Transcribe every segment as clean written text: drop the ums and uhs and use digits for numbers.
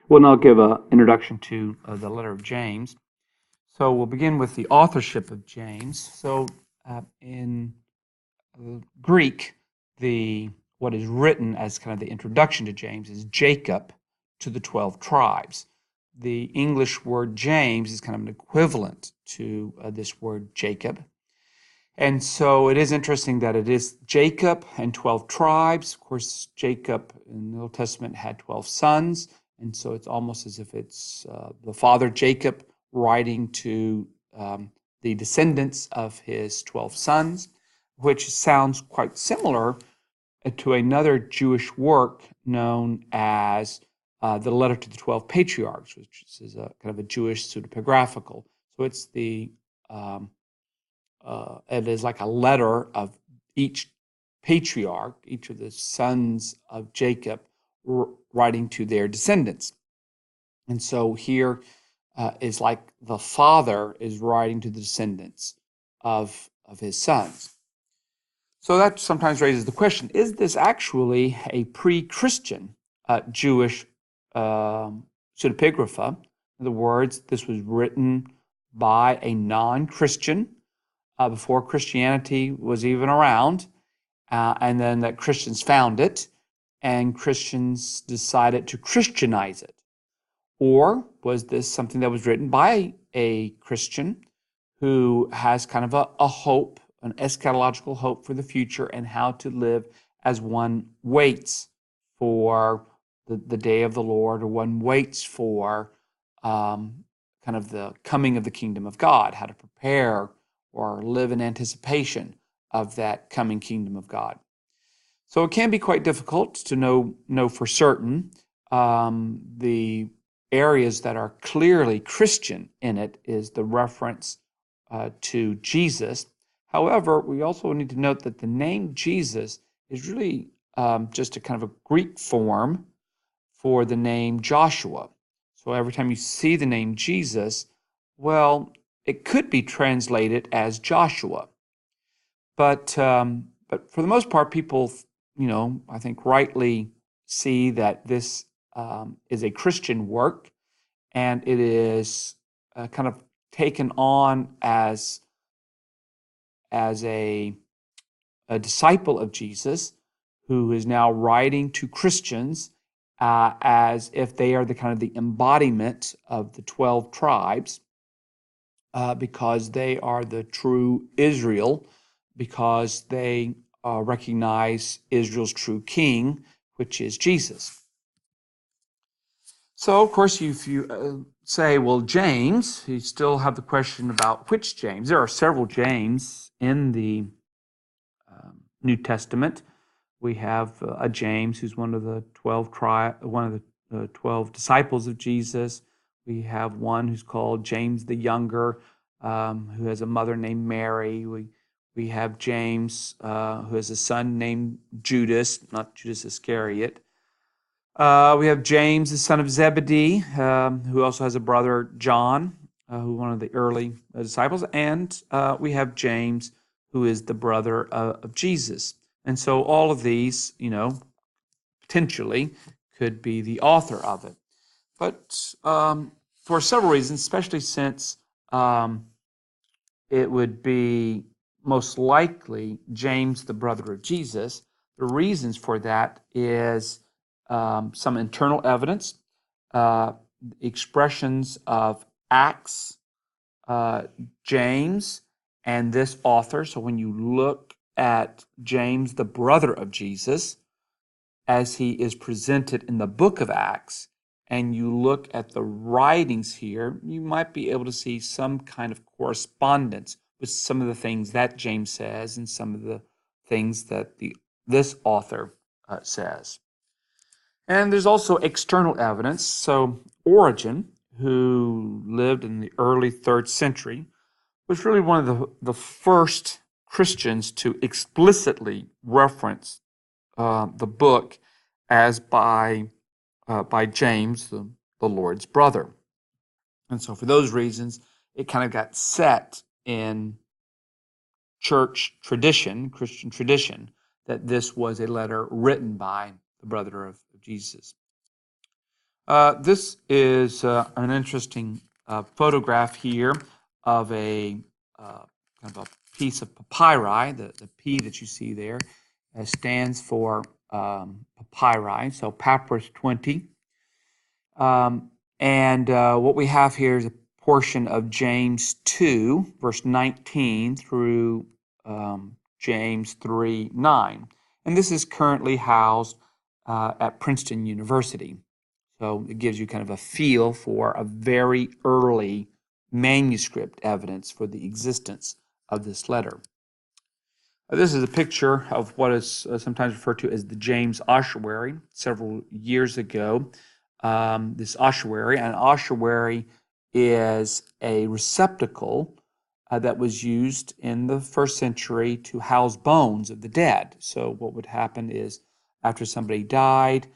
We'll now give an introduction to the letter of James. So we'll begin with the authorship of James. So in Greek, what is written as kind of the introduction to James is Jacob to the 12 tribes. The English word James is kind of an equivalent to this word Jacob. And so it is interesting that it is Jacob and 12 tribes. Of course, Jacob in the Old Testament had 12 sons. And so it's almost as if it's the father Jacob writing to the descendants of his 12 sons, which sounds quite similar to another Jewish work known as the Letter to the 12 Patriarchs, which is a kind of a Jewish pseudepigraphical. So it's it is like a letter of each patriarch, each of the sons of Jacob, writing to their descendants. And so here is like the father is writing to the descendants of his sons. So that sometimes raises the question, is this actually a pre-Christian Jewish pseudepigrapha? In other words, this was written by a non-Christian before Christianity was even around, and then that Christians found it, and Christians decided to Christianize it. Or was this something that was written by a Christian who has kind of a hope, an eschatological hope for the future and how to live as one waits for the day of the Lord, or one waits for kind of the coming of the kingdom of God, how to prepare or live in anticipation of that coming kingdom of God. So it can be quite difficult to know for certain. The areas that are clearly Christian in it is the reference to Jesus. However, we also need to note that the name Jesus is really just a kind of a Greek form for the name Joshua. So every time you see the name Jesus, well, it could be translated as Joshua. But for the most part, people, I think rightly see that this is a Christian work, and it is kind of taken on as a disciple of Jesus who is now writing to Christians as if they are the kind of the embodiment of the 12 tribes, because they are the true Israel, because they recognize Israel's true king, which is Jesus. So, of course, if you say, well, James, you still have the question about which James. There are several James in the New Testament. We have a James who's one of the 12 disciples of Jesus. We have one who's called James the Younger, who has a mother named Mary. We have James, who has a son named Judas, not Judas Iscariot. We have James, the son of Zebedee, who also has a brother, John, who one of the early disciples. And we have James, who is the brother of Jesus. And so all of these, potentially could be the author of it. But for several reasons, especially since it would be most likely James, the brother of Jesus, the reasons for that is some internal evidence, expressions of Acts, James, and this author. So when you look at James, the brother of Jesus, as he is presented in the book of Acts, and you look at the writings here, you might be able to see some kind of correspondence with some of the things that James says and some of the things that this author says. And there's also external evidence. So Origen, who lived in the early 3rd century, was really one of the first Christians to explicitly reference the book as by James, the Lord's brother. And so for those reasons, it kind of got set in church tradition, Christian tradition, that this was a letter written by the brother of Jesus. This is an interesting photograph here of a kind of a piece of papyri. The P that you see there stands for papyri, so papyrus 20. And what we have here is a portion of James 2, verse 19 through James 3:9. And this is currently housed at Princeton University. So it gives you kind of a feel for a very early manuscript evidence for the existence of this letter. This is a picture of what is sometimes referred to as the James Ossuary. Several years ago, this ossuary, an ossuary is a receptacle that was used in the first century to house bones of the dead. So what would happen is after somebody died,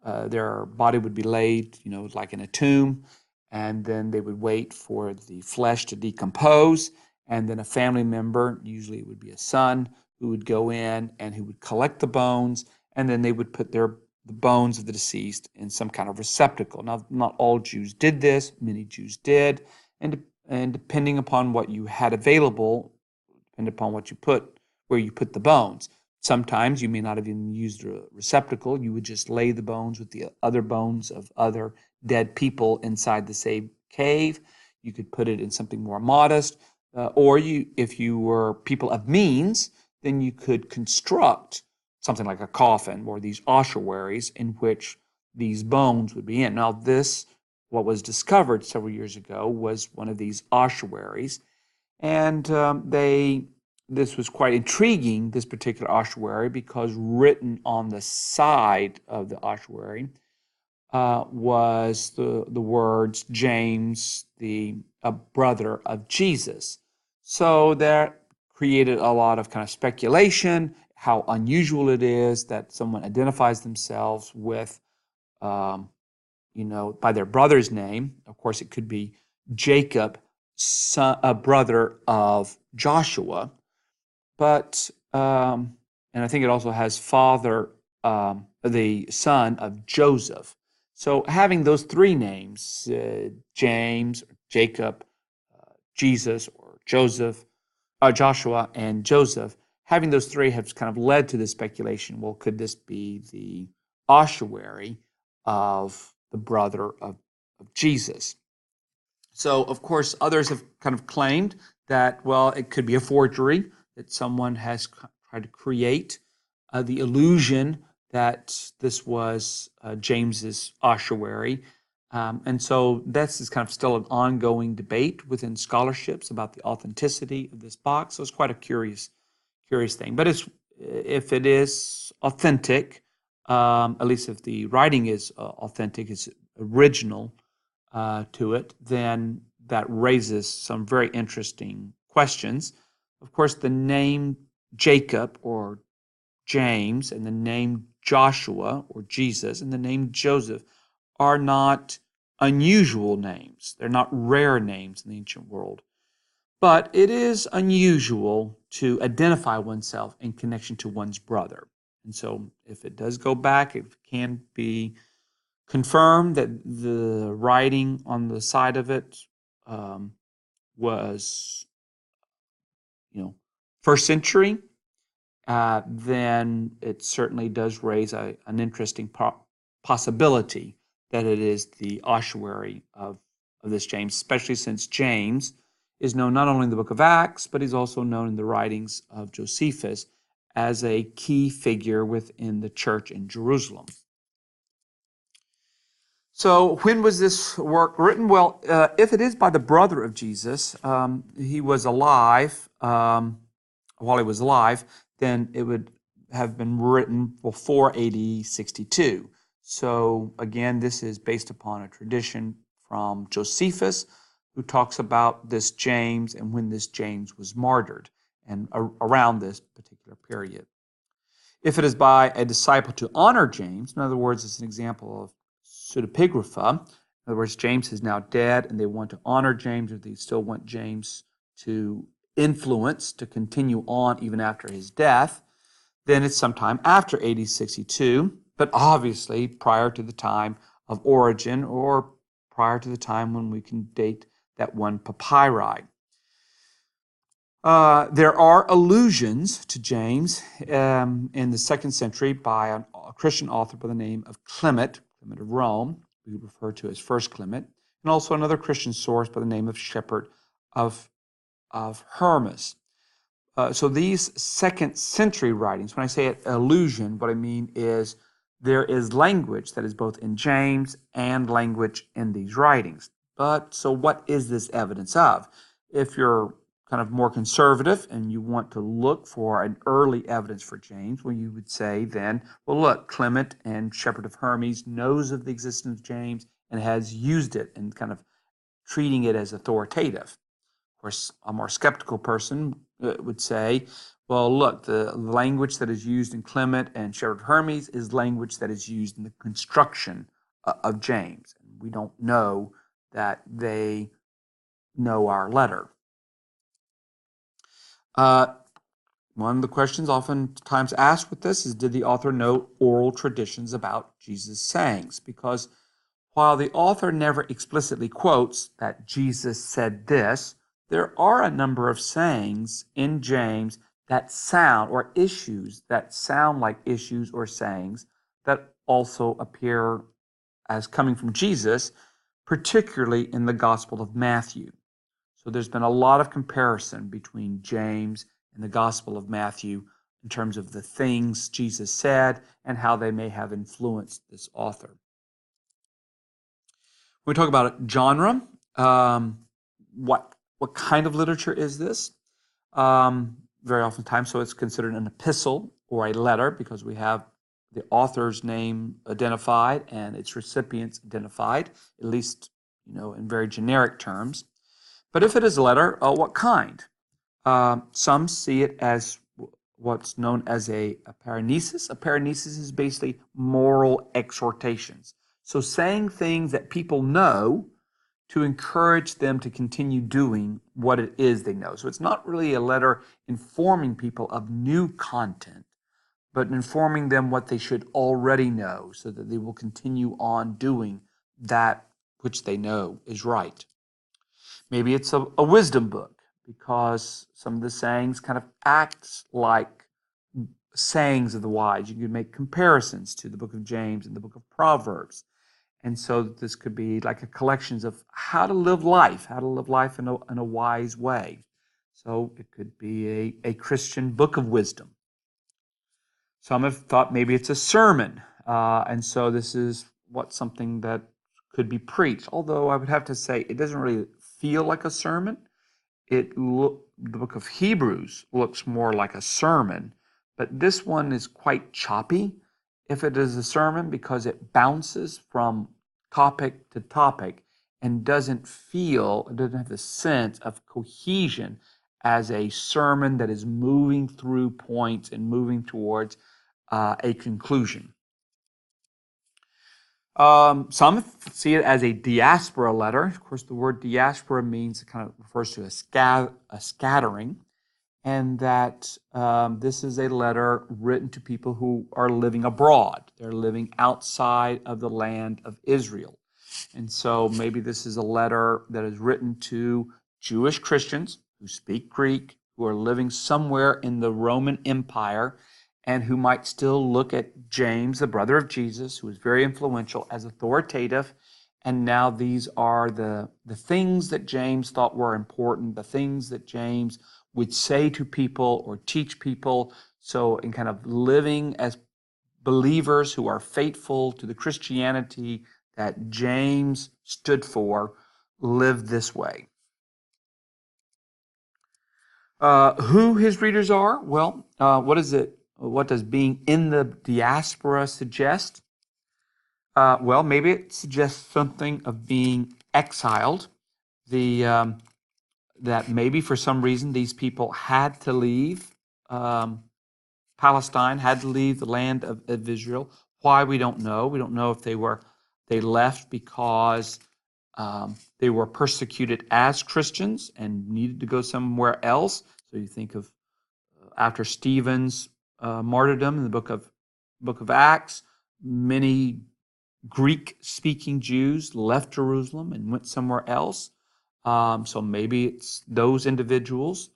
their body would be laid, like in a tomb, and then they would wait for the flesh to decompose, and then a family member, usually it would be a son, who would go in and who would collect the bones, and then they would put the bones of the deceased in some kind of receptacle. Now, not all Jews did this, many Jews did, and depending upon what you had available, depending upon where you put the bones. Sometimes you may not have even used a receptacle. You would just lay the bones with the other bones of other dead people inside the same cave. You could put it in something more modest. Or if you were people of means, then you could construct something like a coffin or these ossuaries in which these bones would be in. Now, what was discovered several years ago, was one of these ossuaries. And this was quite intriguing, this particular ossuary, because written on the side of the ossuary was the words James, the brother of Jesus. So that created a lot of kind of speculation, how unusual it is that someone identifies themselves with, by their brother's name. Of course, it could be Jacob, a brother of Joshua, but and I think it also has father, the son of Joseph. So having those three names, James, Jacob, Jesus, or Joseph, Joshua, and Joseph, having those three has kind of led to the speculation, well, could this be the ossuary of the brother of Jesus? So, of course, others have kind of claimed that, well, it could be a forgery, that someone has tried to create the illusion that this was James's ossuary. And so this is kind of still an ongoing debate within scholarships about the authenticity of this box. So it's quite a curious thing. But if it is authentic, at least if the writing is authentic, it's original to it, then that raises some very interesting questions. Of course, the name Jacob or James and the name Joshua or Jesus and the name Joseph are not unusual names. They're not rare names in the ancient world. But it is unusual to identify oneself in connection to one's brother. And so if it does go back, it can be confirmed that the writing on the side of it was, first century, then it certainly does raise an interesting possibility that it is the ossuary of this James, especially since James is known not only in the book of Acts, but he's also known in the writings of Josephus as a key figure within the church in Jerusalem. So when was this work written? Well, if it is by the brother of Jesus, he was alive, while he was alive, then it would have been written before AD 62. So again, this is based upon a tradition from Josephus, who talks about this James and when this James was martyred, and around this particular period. If it is by a disciple to honor James, in other words, it's an example of pseudepigrapha. In other words, James is now dead, and they want to honor James, or they still want James to influence, to continue on even after his death. Then it's sometime after AD 62, but obviously prior to the time of origin, or prior to the time when we can date that one papyri. There are allusions to James in the 2nd century by a Christian author by the name of Clement of Rome, we refer to as First Clement, and also another Christian source by the name of Shepherd of Hermas. So these 2nd century writings, when I say allusion, what I mean is there is language that is both in James and language in these writings. But so what is this evidence of? If you're kind of more conservative and you want to look for an early evidence for James, well, you would say then, well, look, Clement and Shepherd of Hermas knows of the existence of James and has used it and kind of treating it as authoritative. Of course, a more skeptical person would say, well, look, the language that is used in Clement and Shepherd of Hermas is language that is used in the construction of James. We don't know that they know our letter. One of the questions oftentimes asked with this is, did the author know oral traditions about Jesus' sayings? Because while the author never explicitly quotes that Jesus said this, there are a number of sayings in James that sound, or issues that sound like issues or sayings that also appear as coming from Jesus, particularly in the Gospel of Matthew. So there's been a lot of comparison between James and the Gospel of Matthew in terms of the things Jesus said and how they may have influenced this author. When we talk about genre, what kind of literature is this? Very oftentimes, so it's considered an epistle or a letter because we have the author's name identified and its recipients identified, at least in very generic terms. But if it is a letter, what kind? Some see it as what's known as a paranesis. A paranesis is basically moral exhortations. So saying things that people know to encourage them to continue doing what it is they know. So it's not really a letter informing people of new content, but informing them what they should already know so that they will continue on doing that which they know is right. Maybe it's a wisdom book because some of the sayings kind of act like sayings of the wise. You can make comparisons to the book of James and the book of Proverbs. And so this could be like a collection of how to live life in a wise way. So it could be a Christian book of wisdom. Some have thought maybe it's a sermon. And so this is something that could be preached. Although I would have to say it doesn't really feel like a sermon. The book of Hebrews looks more like a sermon. But this one is quite choppy if it is a sermon because it bounces from topic to topic and doesn't have the sense of cohesion as a sermon that is moving through points and moving towards a conclusion. Some see it as a diaspora letter. Of course, the word diaspora means it kind of refers to a scattering, and that this is a letter written to people who are living abroad. They're living outside of the land of Israel. And so maybe this is a letter that is written to Jewish Christians who speak Greek, who are living somewhere in the Roman Empire, and who might still look at James, the brother of Jesus, who was very influential, as authoritative. And now these are the things that James thought were important, the things that James would say to people or teach people. So in kind of living as believers who are faithful to the Christianity that James stood for, live this way. Who his readers are? Well, what does being in the diaspora suggest? Well, maybe it suggests something of being exiled. That maybe for some reason these people had to leave Palestine, had to leave the land of Israel. Why, we don't know. We don't know if they left because they were persecuted as Christians and needed to go somewhere else. So you think of after Stephen's martyrdom in the book of Acts, many Greek-speaking Jews left Jerusalem and went somewhere else. So maybe it's those individuals,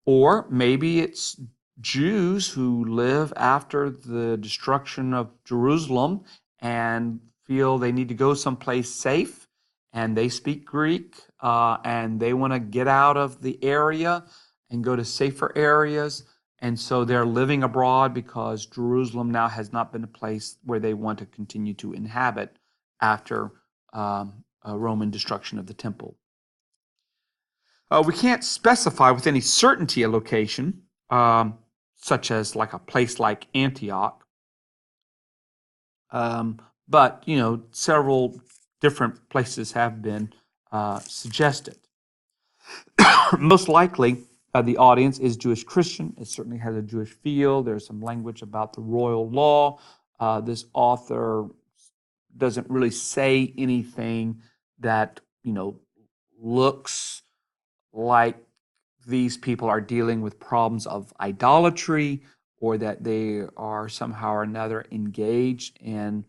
or maybe it's Jews who live after the destruction of Jerusalem and feel they need to go someplace safe, and they speak Greek, and they want to get out of the area and go to safer areas. And so they're living abroad because Jerusalem now has not been a place where they want to continue to inhabit after a Roman destruction of the temple. We can't specify with any certainty a location, such as like a place like Antioch. But, several different places have been suggested. Most likely, the audience is Jewish Christian. It certainly has a Jewish feel. There's some language about the royal law. This author doesn't really say anything that, looks like these people are dealing with problems of idolatry, or that they are somehow or another engaged in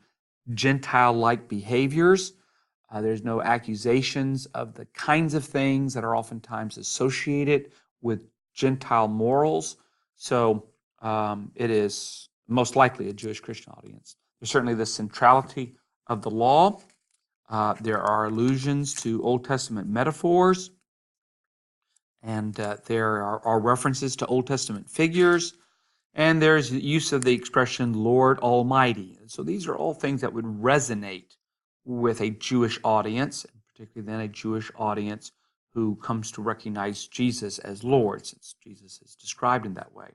Gentile-like behaviors. There's no accusations of the kinds of things that are oftentimes associated with Gentile morals. So it is most likely a Jewish Christian audience. There's certainly the centrality of the law. There are allusions to Old Testament metaphors, and there are references to Old Testament figures, and there's the use of the expression Lord Almighty. And so these are all things that would resonate with a Jewish audience, and particularly then a Jewish audience who comes to recognize Jesus as Lord, since Jesus is described in that way.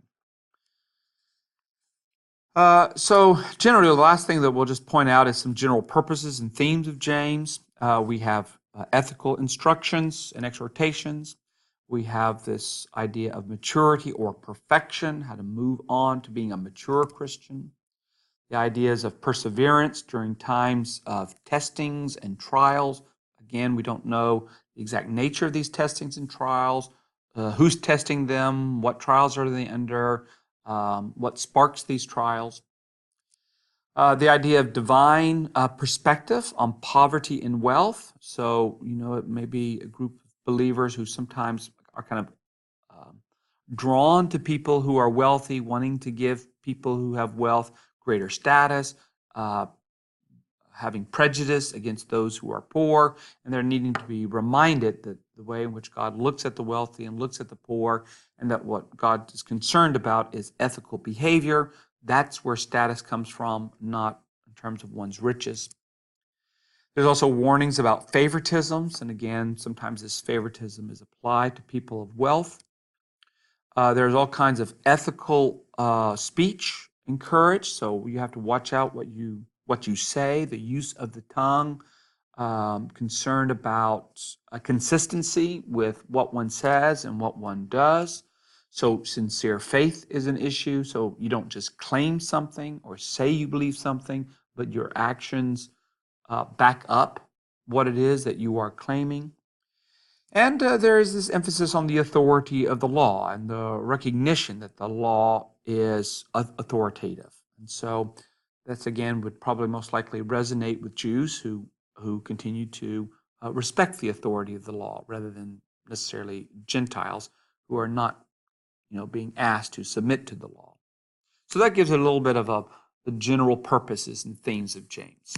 So generally, the last thing that we'll just point out is some general purposes and themes of James. We have ethical instructions and exhortations. We have this idea of maturity or perfection, how to move on to being a mature Christian. The ideas of perseverance during times of testings and trials. Again, we don't know the exact nature of these testings and trials, who's testing them, what trials are they under, what sparks these trials. The idea of divine perspective on poverty and wealth. So, it may be a group of believers who sometimes are kind of drawn to people who are wealthy, wanting to give people who have wealth greater status, having prejudice against those who are poor, and they're needing to be reminded that the way in which God looks at the wealthy and looks at the poor, and that what God is concerned about is ethical behavior. That's where status comes from, not in terms of one's riches. There's also warnings about favoritisms, and again, sometimes this favoritism is applied to people of wealth. There's all kinds of ethical speech encouraged, so you have to watch out what you say, the use of the tongue, concerned about consistency with what one says and what one does. So sincere faith is an issue, so you don't just claim something or say you believe something, but your actions back up what it is that you are claiming. And there is this emphasis on the authority of the law and the recognition that the law is authoritative. And so that's, again, would probably most likely resonate with Jews who continue to respect the authority of the law rather than necessarily Gentiles who are not, being asked to submit to the law. So that gives it a little bit of the general purposes and themes of James.